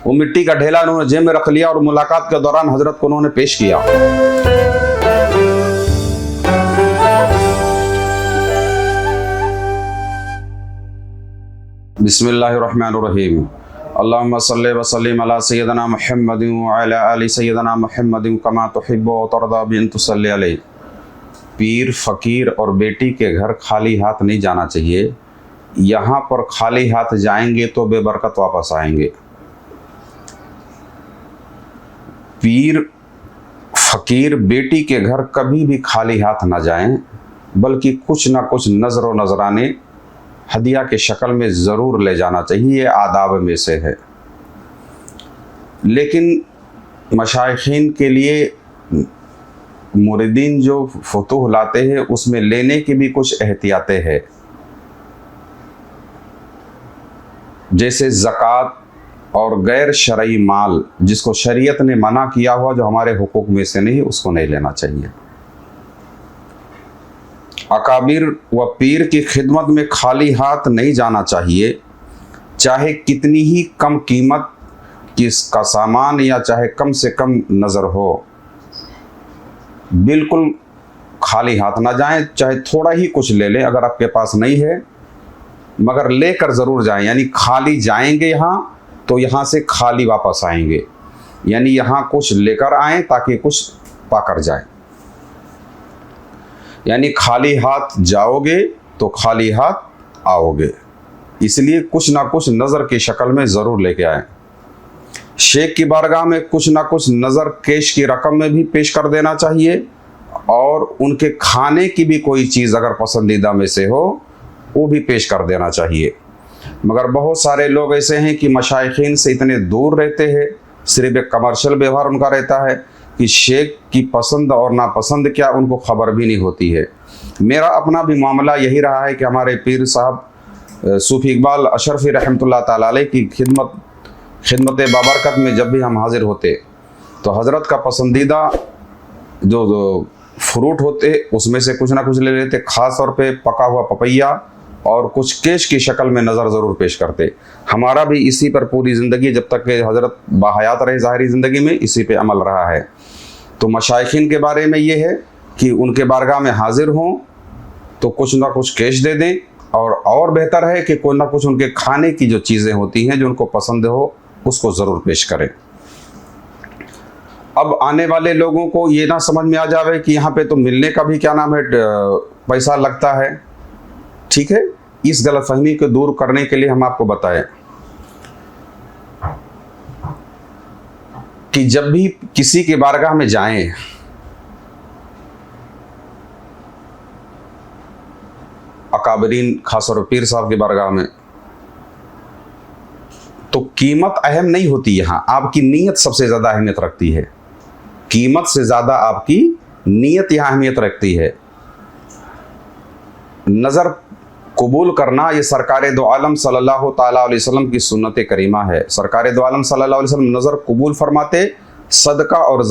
وہ مٹی کا ڈھیلا انہوں نے جیب میں رکھ لیا اور ملاقات کے دوران حضرت کو انہوں نے پیش کیا۔ بسم اللہ الرحمن الرحیم، اللہم صلی وسلم علی سیدنا محمد وعلی آل سیدنا محمد کما تحب و ترضی بان تصلی علیہ۔ پیر، فقیر اور بیٹی کے گھر خالی ہاتھ نہیں جانا چاہیے۔ یہاں پر خالی ہاتھ جائیں گے تو بے برکت واپس آئیں گے۔ پیر، فقیر، بیٹی کے گھر کبھی بھی خالی ہاتھ نہ جائیں، بلکہ کچھ نہ کچھ نظر و نذرانے ہدیہ کے شکل میں ضرور لے جانا چاہیے، یہ آداب میں سے ہے۔ لیکن مشائخین کے لیے مریدین جو فتوح لاتے ہیں اس میں لینے کی بھی کچھ احتیاطیں ہیں، جیسے زکوٰۃ اور غیر شرعی مال جس کو شریعت نے منع کیا ہوا، جو ہمارے حقوق میں سے نہیں، اس کو نہیں لینا چاہیے۔ اکابر و پیر کی خدمت میں خالی ہاتھ نہیں جانا چاہیے، چاہے کتنی ہی کم قیمت کا سامان یا چاہے کم سے کم نظر ہو، بالکل خالی ہاتھ نہ جائیں، چاہے تھوڑا ہی کچھ لے لیں اگر آپ کے پاس نہیں ہے، مگر لے کر ضرور جائیں۔ یعنی خالی جائیں گے یہاں تو یہاں سے خالی واپس آئیں گے، یعنی یہاں کچھ لے کر آئیں تاکہ کچھ پا کر جائیں۔ یعنی خالی ہاتھ جاؤ گے تو خالی ہاتھ آؤ گے، اس لیے کچھ نہ کچھ نظر کی شکل میں ضرور لے کے آئیں۔ شیخ کی بارگاہ میں کچھ نہ کچھ نظر کیش کی رقم میں بھی پیش کر دینا چاہیے، اور ان کے کھانے کی بھی کوئی چیز اگر پسندیدہ میں سے ہو وہ بھی پیش کر دینا چاہیے۔ مگر بہت سارے لوگ ایسے ہیں کہ مشائخین سے اتنے دور رہتے ہیں، صرف ایک کمرشل بیوہار ان کا رہتا ہے کہ شیخ کی پسند اور ناپسند کیا ان کو خبر بھی نہیں ہوتی ہے۔ میرا اپنا بھی معاملہ یہی رہا ہے کہ ہمارے پیر صاحب صوفی اقبال اشرفی رحمۃ اللہ تعالیٰ علیہ کی خدمت بابرکت میں جب بھی ہم حاضر ہوتے تو حضرت کا پسندیدہ جو فروٹ ہوتے اس میں سے کچھ نہ کچھ لے لیتے، خاص طور پہ پکا ہوا پپیا اور کچھ کیش کی شکل میں نظر ضرور پیش کرتے۔ ہمارا بھی اسی پر پوری زندگی، جب تک کہ حضرت باحیات رہے ظاہری زندگی میں، اسی پہ عمل رہا ہے۔ تو مشائخین کے بارے میں یہ ہے کہ ان کے بارگاہ میں حاضر ہوں تو کچھ نہ کچھ کیش دے دیں، اور بہتر ہے کہ کوئی نہ کچھ ان کے کھانے کی جو چیزیں ہوتی ہیں جو ان کو پسند ہو اس کو ضرور پیش کریں۔ اب آنے والے لوگوں کو یہ نہ سمجھ میں آ جاوے کہ یہاں پہ تو ملنے کا بھی کیا نام ہے پیسہ لگتا ہے، ٹھیک ہے؟ اس غلط فہمی کو دور کرنے کے لیے ہم آپ کو بتائیں کہ جب بھی کسی کی بارگاہ میں جائیں اکابرین، خاص طور پر پیر صاحب کی بارگاہ میں، تو قیمت اہم نہیں ہوتی، یہاں آپ کی نیت سب سے زیادہ اہمیت رکھتی ہے۔ قیمت سے زیادہ آپ کی نیت یہاں اہمیت رکھتی ہے۔ نظر قبول کرنا یہ سرکار دو عالم صلی اللہ تعالیٰ علیہ وسلم کی سنت کریمہ ہے۔ سرکار دو عالم صلی اللہ علیہ وسلم نظر قبول فرماتے، صدقہ اور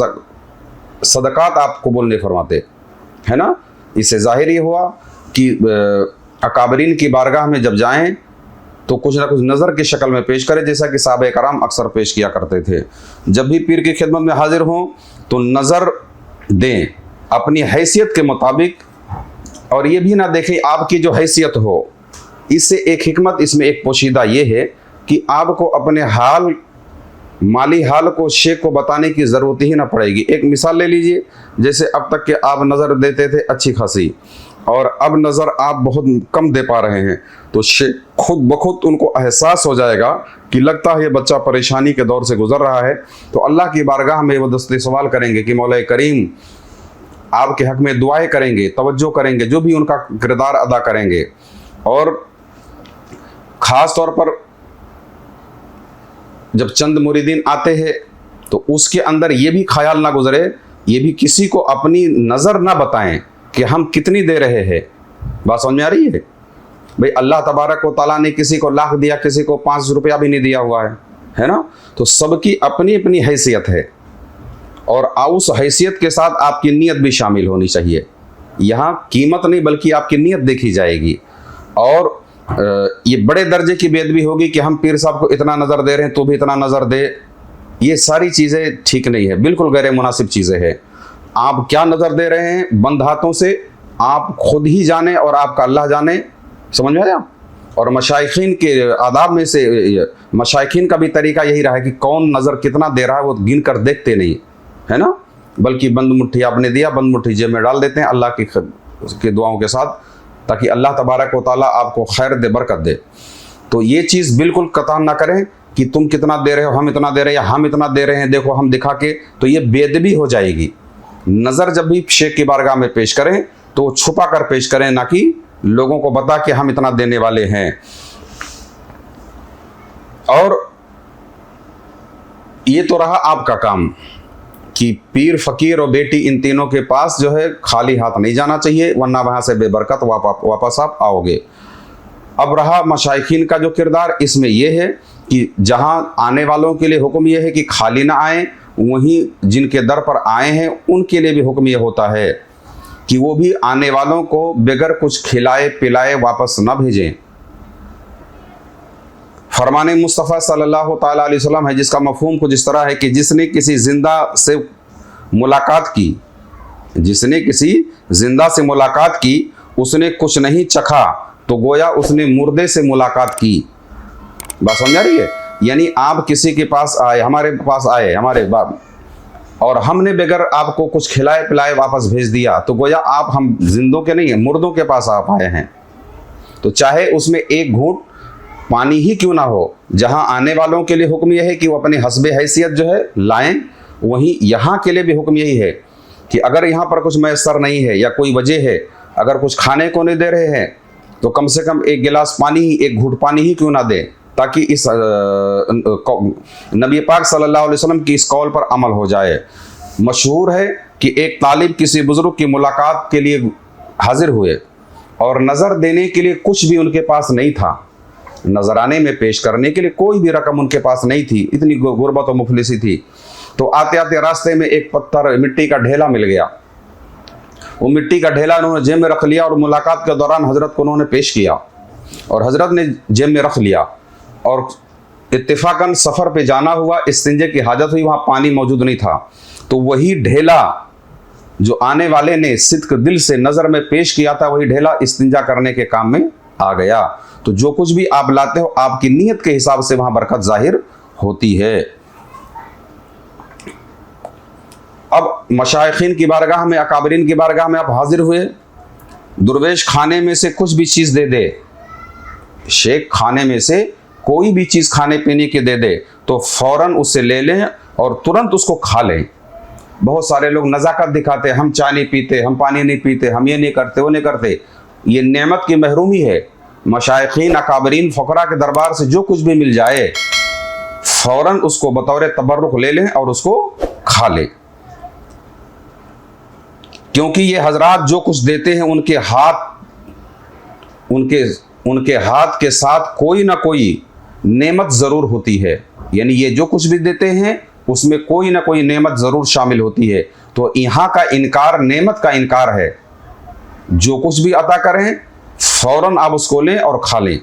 صدقات آپ قبول نہیں فرماتے، ہے نا؟ اس سے ظاہر یہ ہوا کہ اکابرین کی بارگاہ میں جب جائیں تو کچھ نہ کچھ نظر کی شکل میں پیش کرے، جیسا کہ صحابہ کرام اکثر پیش کیا کرتے تھے۔ جب بھی پیر کی خدمت میں حاضر ہوں تو نظر دیں اپنی حیثیت کے مطابق، اور یہ بھی نہ دیکھیں آپ کی جو حیثیت ہو۔ اس سے ایک حکمت اس میں ایک پوشیدہ یہ ہے کہ آپ کو اپنے حال، مالی حال کو شیخ کو بتانے کی ضرورت ہی نہ پڑے گی۔ ایک مثال لے لیجئے، جیسے اب تک کہ آپ نظر دیتے تھے اچھی خاصی، اور اب نظر آپ بہت کم دے پا رہے ہیں، تو شیخ خود بخود ان کو احساس ہو جائے گا کہ لگتا ہے یہ بچہ پریشانی کے دور سے گزر رہا ہے، تو اللہ کی بارگاہ میں وہ دستے سوال کریں گے کہ مولا کریم آپ کے حق میں دعائیں کریں گے، توجہ کریں گے، جو بھی ان کا کردار ادا کریں گے۔ اور خاص طور پر جب چند مریدین آتے ہیں تو اس کے اندر یہ بھی خیال نہ گزرے، یہ بھی کسی کو اپنی نظر نہ بتائیں کہ ہم کتنی دے رہے ہیں۔ بات سمجھ میں آ رہی ہے؟ بھئی اللہ تبارک و تعالیٰ نے کسی کو لاکھ دیا، کسی کو 5 روپیہ بھی نہیں دیا ہوا ہے نا؟ تو سب کی اپنی اپنی حیثیت ہے، اور اس حیثیت کے ساتھ آپ کی نیت بھی شامل ہونی چاہیے۔ یہاں قیمت نہیں بلکہ آپ کی نیت دیکھی جائے گی۔ اور یہ بڑے درجے کی بےادبی ہوگی کہ ہم پیر صاحب کو اتنا نظر دے رہے ہیں تو بھی اتنا نظر دے. یہ ساری چیزیں ٹھیک نہیں ہے, بالکل غیر مناسب چیزیں ہیں. آپ کیا نظر دے رہے ہیں بند ہاتھوں سے آپ خود ہی جانے اور آپ کا اللہ جانے. سمجھ میں آیا؟ اور مشائخین کے آداب میں سے مشائخین کا بھی طریقہ یہی رہا ہے کہ کون نظر کتنا دے رہا ہے وہ گن کر دیکھتے نہیں ہے نا, بلکہ بند مٹھی آپ نے دیا, بند مٹھی جیب میں ڈال دیتے ہیں اللہ کی دعاؤں کے ساتھ, تاکہ اللہ تبارک و تعالیٰ آپ کو خیر دے, برکت دے. تو یہ چیز بالکل قطع نہ کریں کہ تم کتنا دے رہے ہو, ہم اتنا دے رہے ہیں, یا ہم اتنا دے رہے ہیں دیکھو ہم دکھا کے. تو یہ بے ادبی ہو جائے گی. نظر جب بھی شیخ کی بارگاہ میں پیش کریں تو چھپا کر پیش کریں, نہ کہ لوگوں کو بتا کہ ہم اتنا دینے والے ہیں. اور یہ تو رہا آپ کا کام کہ پیر, فقیر اور بیٹی ان تینوں کے پاس جو ہے خالی ہاتھ نہیں جانا چاہیے, ورنہ وہاں سے بے برکت واپس آپ آؤ گے. اب رہا مشائخین کا جو کردار, اس میں یہ ہے کہ جہاں آنے والوں کے لیے حکم یہ ہے کہ خالی نہ آئیں, وہیں جن کے در پر آئے ہیں ان کے لیے بھی حکم یہ ہوتا ہے کہ وہ بھی آنے والوں کو بغیر کچھ کھلائے پلائے واپس نہ بھیجیں. فرمان مصطفیٰ صلی اللہ تعالیٰ علیہ وسلم ہے, جس کا مفہوم کچھ اس طرح ہے کہ جس نے کسی زندہ سے ملاقات کی, جس نے کسی زندہ سے ملاقات کی, اس نے کچھ نہیں چکھا تو گویا اس نے مردے سے ملاقات کی. بات سمجھا رہی ہے؟ یعنی آپ کسی کے پاس آئے, ہمارے پاس آئے ہمارے باپ, اور ہم نے بغیر آپ کو کچھ کھلائے پلائے واپس بھیج دیا, تو گویا آپ ہم زندوں کے نہیں ہیں, مردوں کے پاس آپ آئے ہیں. تو چاہے اس میں ایک گھونٹ پانی ہی کیوں نہ ہو, جہاں آنے والوں کے لیے حکم یہ ہے کہ وہ اپنی حسب حیثیت جو ہے لائیں, وہیں یہاں کے لیے بھی حکم یہی ہے کہ اگر یہاں پر کچھ میسر نہیں ہے یا کوئی وجہ ہے, اگر کچھ کھانے کو نہیں دے رہے ہیں تو کم سے کم ایک گلاس پانی ہی, ایک گھونٹ پانی ہی کیوں نہ دیں, تاکہ اس نبی پاک صلی اللہ علیہ وسلم کی اس قول پر عمل ہو جائے. مشہور ہے کہ ایک طالب کسی بزرگ کی ملاقات کے لیے حاضر ہوئے اور نظر دینے کے لیے کچھ بھی ان کے پاس نہیں تھا, نذرانے میں پیش کرنے کے لیے کوئی بھی رقم ان کے پاس نہیں تھی, اتنی غربت و مفلسی تھی. تو آتے آتے راستے میں ایک پتھر مٹی کا ڈھیلا مل گیا, وہ مٹی کا ڈھیلا انہوں نے جیب میں رکھ لیا اور ملاقات کے دوران حضرت کو انہوں نے پیش کیا, اور حضرت نے جیب میں رکھ لیا, اور اتفاقاً سفر پہ جانا ہوا, استنجے کی حاجت ہوئی, وہاں پانی موجود نہیں تھا. تو وہی ڈھیلا جو آنے والے نے صدق دل سے نظر میں پیش کیا تھا, وہی ڈھیلا استنجا کرنے کے کام میں آ گیا. تو جو کچھ بھی آپ لاتے ہو آپ کی نیت کے حساب سے وہاں برکت ظاہر ہوتی ہے. اب مشائخین کی بارگاہ میں, اکابرین کی بارگاہ میں آپ حاضر ہوئے, درویش کھانے میں سے کچھ بھی چیز دے دے, شیخ کھانے میں سے کوئی بھی چیز کھانے پینے کے دے دے تو فوراً اس سے لے لیں اور ترنت اس کو کھا لیں. بہت سارے لوگ نزاکت دکھاتے, ہم چائے نہیں پیتے, ہم پانی نہیں پیتے, ہم یہ نہیں کرتے, وہ نہیں کرتے. یہ نعمت کی محرومی ہے. مشائخین, اکابرین, فقراء کے دربار سے جو کچھ بھی مل جائے فوراً اس کو بطور تبرک لے لیں اور اس کو کھا لیں, کیونکہ یہ حضرات جو کچھ دیتے ہیں ان کے ہاتھ کے ساتھ کوئی نہ کوئی نعمت ضرور ہوتی ہے. یعنی یہ جو کچھ بھی دیتے ہیں اس میں کوئی نہ کوئی نعمت ضرور شامل ہوتی ہے. تو یہاں کا انکار نعمت کا انکار ہے. جو کچھ بھی عطا کریں فوراً آپ اس کو لیں اور کھا لیں,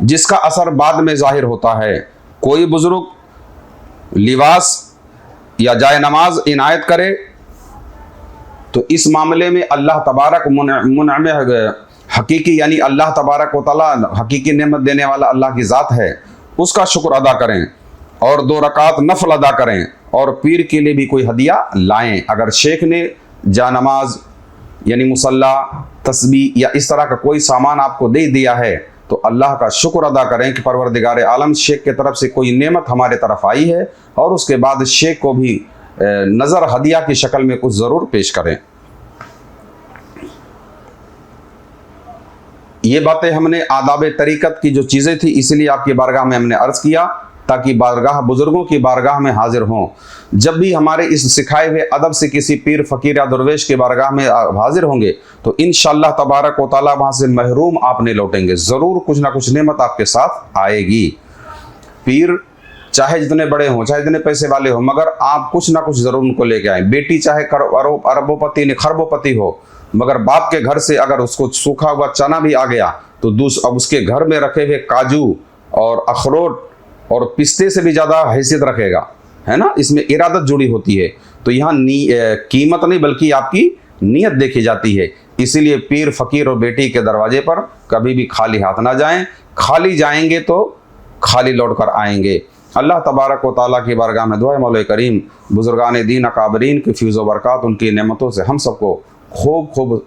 جس کا اثر بعد میں ظاہر ہوتا ہے. کوئی بزرگ لباس یا جائے نماز عنایت کرے تو اس معاملے میں اللہ تبارک منعم حقیقی, یعنی اللہ تبارک و تعالیٰ حقیقی نعمت دینے والا اللہ کی ذات ہے, اس کا شکر ادا کریں اور 2 رکعت نفل ادا کریں, اور پیر کے لیے بھی کوئی ہدیہ لائیں. اگر شیخ نے جا نماز یعنی مصلی, تسبیح یا اس طرح کا کوئی سامان آپ کو دے دیا ہے تو اللہ کا شکر ادا کریں کہ پروردگار عالم شیخ کی طرف سے کوئی نعمت ہمارے طرف آئی ہے, اور اس کے بعد شیخ کو بھی نظر ہدیہ کی شکل میں کچھ ضرور پیش کریں. یہ باتیں ہم نے آداب طریقت کی جو چیزیں تھیں اسی لیے آپ کی بارگاہ میں ہم نے عرض کیا, تاکہ بارگاہ بزرگوں کی بارگاہ میں حاضر ہوں. جب بھی ہمارے اس سکھائے ہوئے ادب سے کسی پیر, فقیر یا درویش کی بارگاہ میں حاضر ہوں گے تو انشاءاللہ تبارک و تعالیٰ وہاں سے محروم آپ نہیں لوٹیں گے, ضرور کچھ نہ کچھ نعمت آپ کے ساتھ آئے گی. پیر چاہے جتنے بڑے ہوں, چاہے جتنے پیسے والے ہوں, مگر آپ کچھ نہ کچھ ضرور ان کو لے کے آئیں. بیٹی چاہے اربوں پتی خربوں پتی ہو, مگر باپ کے گھر سے اگر اس کو سوکھا ہوا چنا بھی آ گیا تو اب اس کے گھر میں رکھے ہوئے کاجو اور اخروٹ اور پستے سے بھی زیادہ حیثیت رکھے گا، ہے نا، اس میں ارادت جڑی ہوتی ہے۔ تو یہاں قیمت نہیں بلکہ آپ کی نیت دیکھی جاتی ہے۔ اسی لیے پیر، فقیر اور بیٹی کے دروازے پر کبھی بھی خالی ہاتھ نہ جائیں، خالی جائیں گے تو خالی لوٹ کر آئیں گے۔ اللہ تبارک و تعالیٰ کی بارگاہ میں دعا ہے مولا کریم بزرگان دین اکابرین کی فیض و برکات، ان کی نعمتوں سے ہم سب کو خوب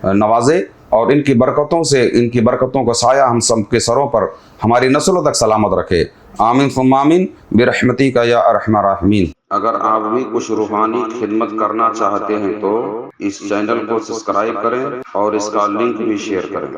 نوازے، اور ان کی برکتوں سے، ان کی برکتوں کا سایہ ہم سب کے سروں پر ہماری نسلوں تک سلامت رکھے۔ آمین ثم آمین برحمتک یا ارحم الراحمین۔ اگر آپ بھی کچھ روحانی خدمت کرنا چاہتے ہیں تو اس چینل کو سبسکرائب کریں اور اس کا لنک بھی شیئر کریں۔